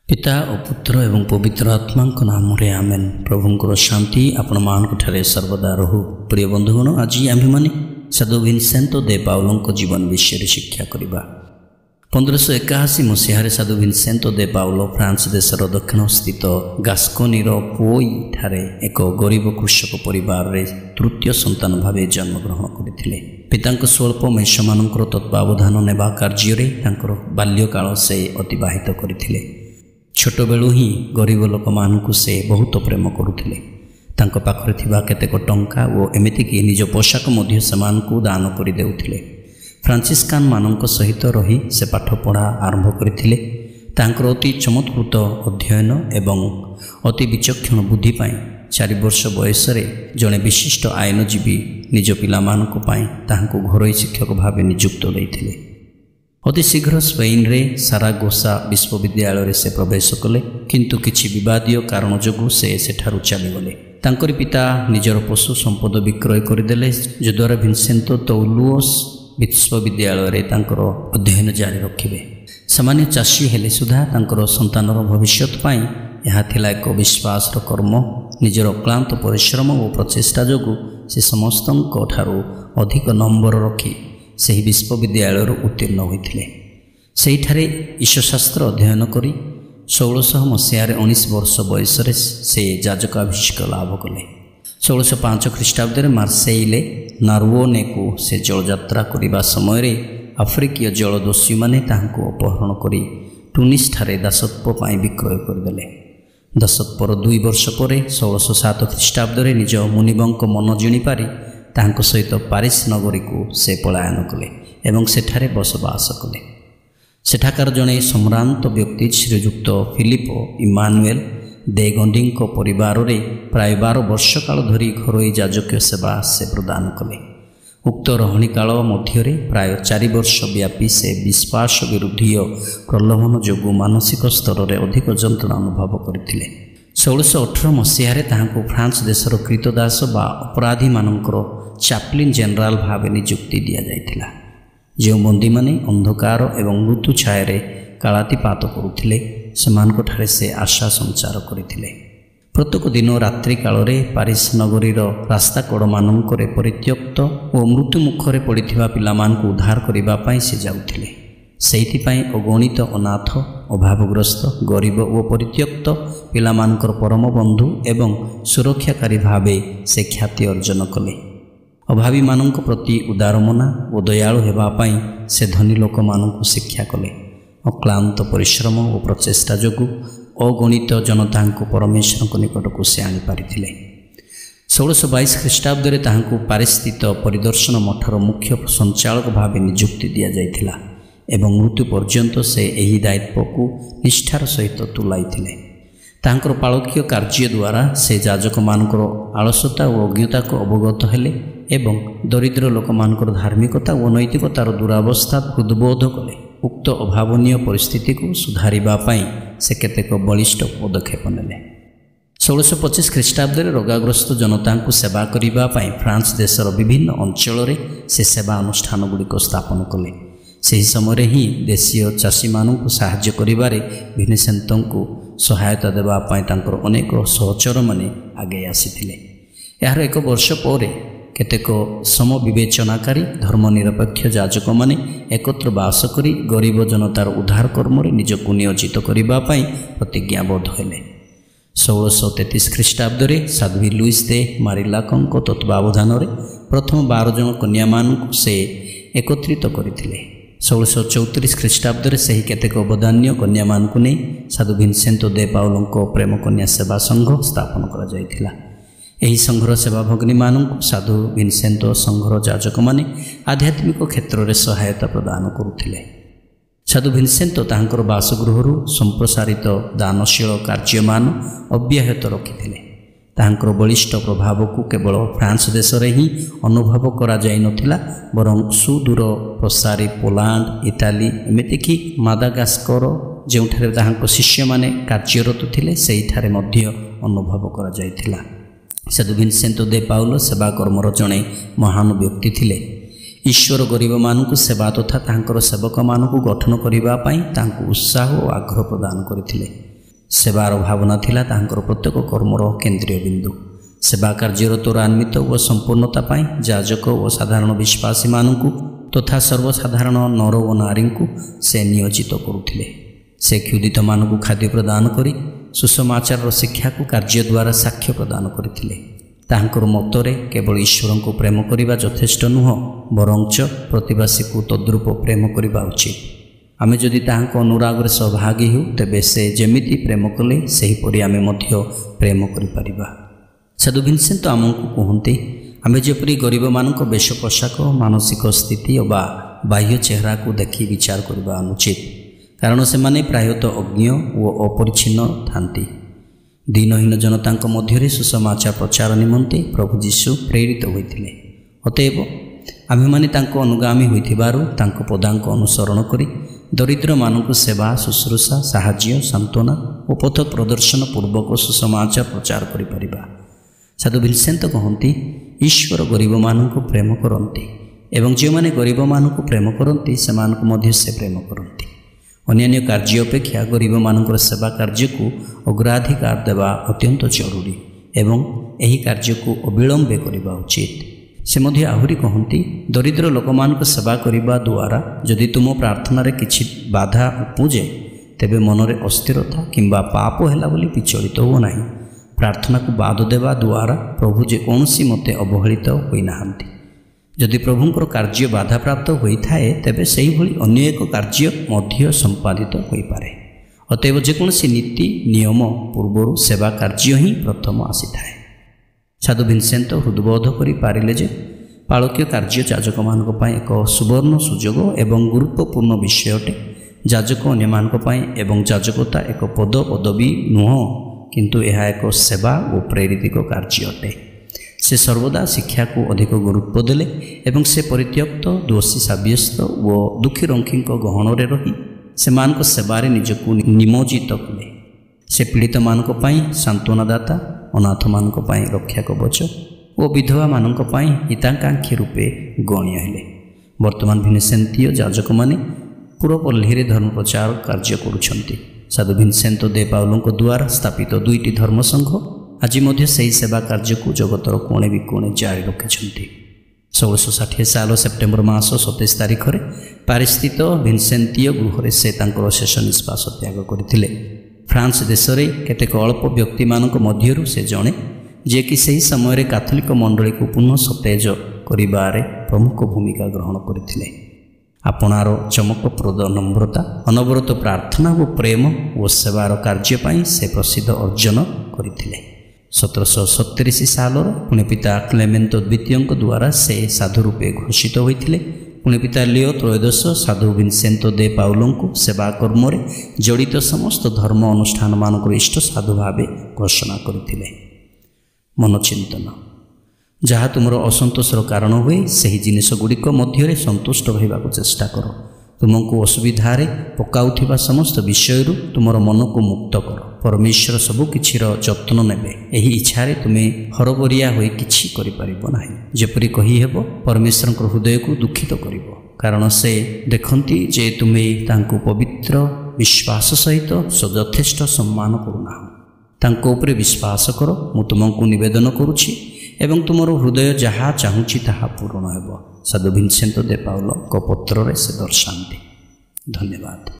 पिता और पुत्र एवं पवित्र आत्मा नाम आमेन। प्रभुंकर शांति आपण मानठारे सर्वदा रहु। प्रिय बंधुगण, आज आम मैंने साधु विनसेंतो दे पाउलो जीवन विषय शिक्षा करवा। 1581 मसीह साधु विनसेंतो दे पाउलो फ्रांस देशर दक्षिण स्थित गास्कोनीर पोई ठारे एक गरीब कृषक परिवार रे तृतीय संतान भाव जन्मग्रहण करते। पिता स्वल्प मेषमान तत्वावधान नेबा कार्य बाल्यकाल से अतिबाहित करते। छोट बेलू ही गरीब लोक मानू से बहुत प्रेम करुले। तांको पाखरे थिबा केतेक टंका और एमितिक निज पोशाक मध्य सेमानकु दान कर देउथिले। फ्रांसिस्कान मानक सहित रही से पाठ पढ़ा आरंभ करथिले। तांकर अति चमत्कृत अध्ययन एवं अति विचक्षण बुद्धि पाई 4 वर्ष बयस जड़े विशिष्ट आईनजीवी निज पिलामानक पाई ताहांको घरोई शिक्षक भाव नियुक्त देइथिले। अति शीघ्र स्पेन रे सारागोसा विश्वविद्यालय से प्रवेश कले, किंतु किछि विवादीय कारण जोगु से सेठारु चलीगले। तांकरी पिता निजर पशु संपद विक्रय करदेले, जद्वारा विनसेंतो तौलुओस विश्वविद्यालय रे तांकर अध्ययन जारी रखिबे। सामान्य चाषी हेले सुधा तांकर संतानर भविष्यत पाई यह थिला एक विश्वासर कर्म। निजर अक्लांत परिश्रम और प्रचेष्टा जोगु से समस्तंक ठारू अधिक नंबर रखी सही विश्वविद्यालय उत्तीर्ण होते। सेठारे ईश्वरशास्त्र अध्ययन करी 1600 मसीह 19 वर्ष बयस से याजकाभिषेक लाभ कले। 1605 ख्रीष्टाब्द मार्सेइले नार्वोने को से जलयात्रा करने समय आफ्रिकीय जलदोषी माने ताहांको अपहरण करी टुनिस ठारे दासत्व पाई विक्रय करदेले। दासत्वर 2 वर्ष पर 1607 ख्रीष्टाब्द निज मुनिबंक मन जिणी पारी ताहांको सहित पारिस नगरी को से पलायन कले एवं सेठारे बसवास कले। सेठाकार जड़े सम्रांत व्यक्ति श्रीयुक्त फिलिपो इमानुएल दे गंडी परिवार रे प्राय 12 वर्ष काल धरी घरोई याजकीय सेवा से प्रदान कले। उक्त रहणी काल मध्य प्राय 4 वर्ष व्यापी से विश्वास विरुद्धीय प्रलोभन जोगु मानसिक स्तर में अधिक जंत्रणा अनुभव करथिले। 1618 मसीह ताहांको फ्रांस देशर कृतदास बा अपराधी मानकर चाप्लिन जेनराल भाव नियुक्ति दि जाइथिला। जो बंदी माने अंधकार एवं मृत्यु छाया कालातिपात करुथिले सेमानक ठारे से आशा संचार करथिले। प्रत्येक दिन रात्रि काल रे पारिस नगरीर रास्ता कड़ मानकरे परित्यक्त और मृत्यु मुखरे पड़िथिबा पिलामानकु उद्धार करिबा पई से जाउथिले। सेहिथिपाई अगणित अनाथ अभावग्रस्त गरीब और परित्यक्त पिलामानकर परम बंधु एवं सुरक्षाकारी भावे से ख्याति अर्जन कले। अभावी मानक प्रति उदारमना और दयालु हेबापाई से धनी लोक मानक शिक्षा कले। अक्लांत परिश्रम और प्रचेष्टा जोगु अगणित जनता परमेश्वर निकट को से आनी पारिथिले। 1622 ख्रीष्टाब्द ताहांको पारिस्थित परिदर्शन मठर मुख्य संचालक भाव नियुक्ति दि जाइथिला एवं मृत्यु पर्यंत से यही दायित्व को निष्ठार सहित तुलाइथिले। तांकर पालकीय कार्य द्वारा से याजक मानकर आलसता और अज्ञता को अवगत हेले एवं दरिद्र लोक मानकर धार्मिकता और नैतिकतार दुरावस्था हृदबोध कले। उक्त अभावनीय परिस्थिति को सुधारिबा पाई से केतेक बलिष्ठ पदक्षेप नेले। 1625 ख्रीष्टाब्द रोगाग्रस्त जनता को सेवा करिबा पाई फ्रांस देशर विभिन्न अंचल से सेवा अनुष्ठान गुड़िक स्थापन कले। सही समय ही देशीय चाषी मानू साहाय्य करिबारे विनसेंतो को सहायता देबा पाई तांकर अनेक सहचर माने आगे आसीथिले। यार 1 वर्ष पर केतेक समविवेचनाकारी धर्मनिरपेक्ष याजक माने एकत्र बास करी गरीब जनतार उद्धार कर्म निजक नियोजित करिबा पाई प्रतिज्ञाबद्ध हेले। 1633 ख्रीष्टाब्द साध्वी लुइस दे मारिलाकंक तत्वावधान प्रथम 12 जन कन्या मानू से एकत्रित करथिले। 1634 ख्रीष्टाब्द से ही केतेक अवदान्य कन्या मानू नहीं साधु विनसेंतो दे पाउलो प्रेम कन्या सेवा संघ स्थापन करा जाइथिला। एही संघर सेवा भगिनी मानू साधु विनसेंतो संघर याजक माने आध्यात्मिक क्षेत्र में सहायता प्रदान करुथिले। साधु विनसेंतो ताहांकर बासगृह संप्रसारित दानशील कार्यमान अब्याहत रखिथिले। ताहांकर बलिष्ठ प्रभाव को केवल फ्रांस देश में ही अनुभव करा जाई नथिला, बरं सुदूर प्रसारी पोलैंड इटाली एमितिक मादागास्कर जोठारे ताहांको शिष्य माने कार्यरत थिले सेहिठारे मध्य अनुभव करा जाइथिला। साधु विनसेंतो दे पाउलो सेवा कर्मर जड़े महान व्यक्ति थिले। ईश्वर गरीब मानू सेवा तथा तांकर सेवक मानू गठन करने उत्साह और आग्रह प्रदान करथिले। ସେବାର ଭାବନା ଥିଲା ତାଙ୍କର ପ୍ରତ୍ୟେକ କର୍ମର କେନ୍ଦ୍ରୀୟ ବିନ୍ଦୁ। ସେବା କାର୍ଯ୍ୟର ତ୍ୱରାନ୍ୱିତ ଓ ସମ୍ପୂର୍ଣ୍ଣତା ପାଇଁ ଯାଜକ ଓ ସାଧାରଣ ବିଶ୍ୱାସୀମାନଙ୍କୁ ତଥା ସର୍ବସାଧାରଣ ନର ଓ ନାରୀଙ୍କୁ ସେ ନିୟୋଜିତ କରୁଥିଲେ। ସେ କ୍ଷୁଧିତମାନଙ୍କୁ ଖାଦ୍ୟ ପ୍ରଦାନ କରି ସୁସମାଚାରର ଶିକ୍ଷାକୁ କାର୍ଯ୍ୟ ଦ୍ୱାରା ସାକ୍ଷ୍ୟ ପ୍ରଦାନ କରିଥିଲେ। ତାହାଙ୍କର ମତରେ କେବଳ ଈଶ୍ୱରଙ୍କୁ ପ୍ରେମ କରିବା ଯଥେଷ୍ଟ ନୁହଁ, ବରଞ୍ଚ ପ୍ରତିବାସୀକୁ ତଦ୍ରୂପ ପ୍ରେମ କରିବା ଉଚିତ। ଆମେ ଯଦି ତାହାଙ୍କ ଅନୁରାଗରେ ସହଭାଗୀ ହେଉ, ତେବେ ସେ ଯେମିତି ପ୍ରେମ କଲେ ସେହିପରି ଆମେ ମଧ୍ୟ ପ୍ରେମ କରିପାରିବା। ସାଧୁ ଭିନସେଣ୍ଟ ଆମକୁ କୁହନ୍ତି, ଆମେ ଯେପରି ଗରିବମାନଙ୍କ ବେଶ ପୋଷାକ, ମାନସିକ ସ୍ଥିତି ବା ବାହ୍ୟ ଚେହେରାକୁ ଦେଖି ବିଚାର କରିବା ଅନୁଚିତ, କାରଣ ସେମାନେ ପ୍ରାୟତଃ ଅଜ୍ଞ ଓ ଅପରିଚ୍ଛନ୍ନ ଥାନ୍ତି। ଦିନହୀନ ଜନତାଙ୍କ ମଧ୍ୟରେ ସୁସମାଚାର ପ୍ରଚାର ନିମନ୍ତେ ପ୍ରଭୁ ଯୀଶୁ ପ୍ରେରିତ ହୋଇଥିଲେ। ଅତଏବ ଆମ୍ଭେମାନେ ତାଙ୍କ ଅନୁଗାମୀ ହୋଇଥିବାରୁ ତାଙ୍କ ପଦାଙ୍କ ଅନୁସରଣ କରି ଦରିଦ୍ରମାନଙ୍କୁ ସେବା, ଶୁଶ୍ରୂଷା, ସାହାଯ୍ୟ, ସାନ୍ତ୍ୱନା ଓ ପଥ ପ୍ରଦର୍ଶନ ପୂର୍ବକ ସୁସମାଚାର ପ୍ରଚାର କରିପାରିବା। ସାଧୁ ଭିନସେଣ୍ଟ କହନ୍ତି, ଈଶ୍ୱର ଗରିବମାନଙ୍କୁ ପ୍ରେମ କରନ୍ତି ଏବଂ ଯେଉଁମାନେ ଗରିବମାନଙ୍କୁ ପ୍ରେମ କରନ୍ତି ସେମାନଙ୍କୁ ମଧ୍ୟ ସେ ପ୍ରେମ କରନ୍ତି। ଅନ୍ୟାନ୍ୟ କାର୍ଯ୍ୟ ଅପେକ୍ଷା ଗରିବମାନଙ୍କର ସେବା କାର୍ଯ୍ୟକୁ ଅଗ୍ରାଧିକାର ଦେବା ଅତ୍ୟନ୍ତ ଜରୁରୀ ଏବଂ ଏହି କାର୍ଯ୍ୟକୁ ଅବିଳମ୍ବେ କରିବା ଉଚିତ। ସେ ମଧ୍ୟ ଆହୁରି କହନ୍ତି, ଦରିଦ୍ର ଲୋକମାନଙ୍କ ସେବା କରିବା ଦ୍ୱାରା ଯଦି ତୁମ ପ୍ରାର୍ଥନାରେ କିଛି ବାଧା ଉପୁଜେ, ତେବେ ମନରେ ଅସ୍ଥିରତା କିମ୍ବା ପାପ ହେଲା ବୋଲି ବିଚଳିତ ହୁଅ ନାହିଁ। ପ୍ରାର୍ଥନାକୁ ବାଦ ଦେବା ଦ୍ୱାରା ପ୍ରଭୁ ଯେକୌଣସି ମତେ ଅବହେଳିତ ହୋଇନାହାନ୍ତି। ଯଦି ପ୍ରଭୁଙ୍କର କାର୍ଯ୍ୟ ବାଧାପ୍ରାପ୍ତ ହୋଇଥାଏ, ତେବେ ସେହିଭଳି ଅନ୍ୟ ଏକ କାର୍ଯ୍ୟ ମଧ୍ୟ ସମ୍ପାଦିତ ହୋଇପାରେ। ଅତଏବ ଯେକୌଣସି ନୀତି ନିୟମ ପୂର୍ବରୁ ସେବା କାର୍ଯ୍ୟ ହିଁ ପ୍ରଥମ ଆସିଥାଏ। ସାଧୁ ଭିନସେଣ୍ଟ ହୃଦବୋଧ କରିପାରିଲେ ଯେ ପାଳକୀୟ କାର୍ଯ୍ୟ ଯାଜକମାନଙ୍କ ପାଇଁ ଏକ ସୁବର୍ଣ୍ଣ ସୁଯୋଗ ଏବଂ ଗୁରୁତ୍ୱପୂର୍ଣ୍ଣ ବିଷୟ ଅଟେ। ଯାଜକ ଅନ୍ୟମାନଙ୍କ ପାଇଁ ଏବଂ ଯାଜକତା ଏକ ପଦବୀ ନୁହଁ, କିନ୍ତୁ ଏହା ଏକ ସେବା ଓ ପ୍ରେରିତିକ କାର୍ଯ୍ୟ ଅଟେ। ସେ ସର୍ବଦା ଶିକ୍ଷାକୁ ଅଧିକ ଗୁରୁତ୍ୱ ଦେଲେ ଏବଂ ସେ ପରିତ୍ୟକ୍ତ, ଦୋଷୀ ସାବ୍ୟସ୍ତ ଓ ଦୁଃଖୀରଙ୍ଖୀଙ୍କ ଗହଣରେ ରହି ସେମାନଙ୍କ ସେବାରେ ନିଜକୁ ନିମଜ୍ଜିତ କଲେ। ସେ ପୀଡ଼ିତମାନଙ୍କ ପାଇଁ ସାନ୍ତ୍ୱନାଦାତା, ଅନାଥମାନଙ୍କ ପାଇଁ ରକ୍ଷା କବଚ ଓ ବିଧବାମାନଙ୍କ ପାଇଁ ହିତାକାଂକ୍ଷୀ ରୂପେ ଗଣ୍ୟ ହେଲେ। ବର୍ତ୍ତମାନ ଭିନସେଣ୍ତୀୟ ଯାଜକମାନେ ପୁରପଲ୍ଲୀରେ ଧର୍ମ ପ୍ରଚାର କାର୍ଯ୍ୟ କରୁଛନ୍ତି। ସାଧୁ ଭିନସେଣ୍ଟ ଦେ ପାଉଲୋଙ୍କ ଦ୍ୱାରା ସ୍ଥାପିତ 2ଟି ଧର୍ମସଂଘ ଆଜି ମଧ୍ୟ ସେହି ସେବା କାର୍ଯ୍ୟକୁ ଜଗତର କୋଣେ ବିକୋଣେ ଜାରି ରଖିଛନ୍ତି। 1660 ସାଲ ସେପ୍ଟେମ୍ବର ମାସ 27 ତାରିଖରେ ପାରିସ୍ଥିତ ଭିନସେଣ୍ତୀୟ ଗୃହରେ ସେ ତାଙ୍କର ଶେଷ ନିଶ୍ୱାସ ତ୍ୟାଗ କରିଥିଲେ। ଫ୍ରାନ୍ସ ଦେଶରେ କେତେକ ଅଳ୍ପ ବ୍ୟକ୍ତିମାନଙ୍କ ମଧ୍ୟରୁ ସେ ଜଣେ, ଯିଏକି ସେହି ସମୟରେ କାଥୋଲିକ ମଣ୍ଡଳୀକୁ ପୁନଃ ସତେଜ କରିବାରେ ପ୍ରମୁଖ ଭୂମିକା ଗ୍ରହଣ କରିଥିଲେ। ଆପଣାର ଚମକପ୍ରଦ ନମ୍ରତା, ଅନବରତ ପ୍ରାର୍ଥନା ଓ ପ୍ରେମ ଓ ସେବାର କାର୍ଯ୍ୟ ପାଇଁ ସେ ପ୍ରସିଦ୍ଧ ଅର୍ଜନ କରିଥିଲେ। 1737 ସାଲର ପୁଣି ପିତା କ୍ଲେମେନ୍ତ ଦ୍ୱିତୀୟଙ୍କ ଦ୍ୱାରା ସେ ସାଧୁ ରୂପେ ଘୋଷିତ ହୋଇଥିଲେ। ପୁଣି ପିତା ଲିଓ ତ୍ରୟୋଦଶ ସାଧୁ ଭିନସେଣ୍ଟ ଦେ ପାଉଲୋଙ୍କୁ ସେବା କର୍ମରେ ଜଡ଼ିତ ସମସ୍ତ ଧର୍ମ ଅନୁଷ୍ଠାନମାନଙ୍କର ଇଷ୍ଟ ସାଧୁ ଭାବେ ଘୋଷଣା କରିଥିଲେ। ମନଚିନ୍ତନ। ଯାହା ତୁମର ଅସନ୍ତୋଷର କାରଣ ହୁଏ, ସେହି ଜିନିଷଗୁଡ଼ିକ ମଧ୍ୟରେ ସନ୍ତୁଷ୍ଟ ରହିବାକୁ ଚେଷ୍ଟା କର। ତୁମକୁ ଅସୁବିଧାରେ ପକାଉଥିବା ସମସ୍ତ ବିଷୟରୁ ତୁମର ମନକୁ ମୁକ୍ତ କର। ପରମେଶ୍ୱର ସବୁ କିଛିର ଯତ୍ନ ନେବେ। ଏହି ଇଚ୍ଛାରେ ତୁମେ ହରବରିଆ ହୋଇ କିଛି କରିପାରିବ ନାହିଁ। ଯେପରି କହିହେବ, ପରମେଶ୍ୱରଙ୍କ ହୃଦୟକୁ ଦୁଃଖିତ କରିବ, କାରଣ ସେ ଦେଖନ୍ତି ଯେ ତୁମେ ତାଙ୍କୁ ପବିତ୍ର ବିଶ୍ୱାସ ସହିତ ଯଥେଷ୍ଟ ସମ୍ମାନ କରୁନାହ। ତାଙ୍କ ଉପରେ ବିଶ୍ୱାସ କର। ମୁଁ ତୁମକୁ ନିବେଦନ କରୁଛି ଏବଂ ତୁମର ହୃଦୟ ଯାହା ଚାହୁଁଛି ତାହା ପୂରଣ ହେବ। ସାଧୁ ଭିନସେଣ୍ଟ ଦେ ପାଉଲୋଙ୍କ ପତ୍ରରେ ସେ ଦର୍ଶାନ୍ତି। ଧନ୍ୟବାଦ।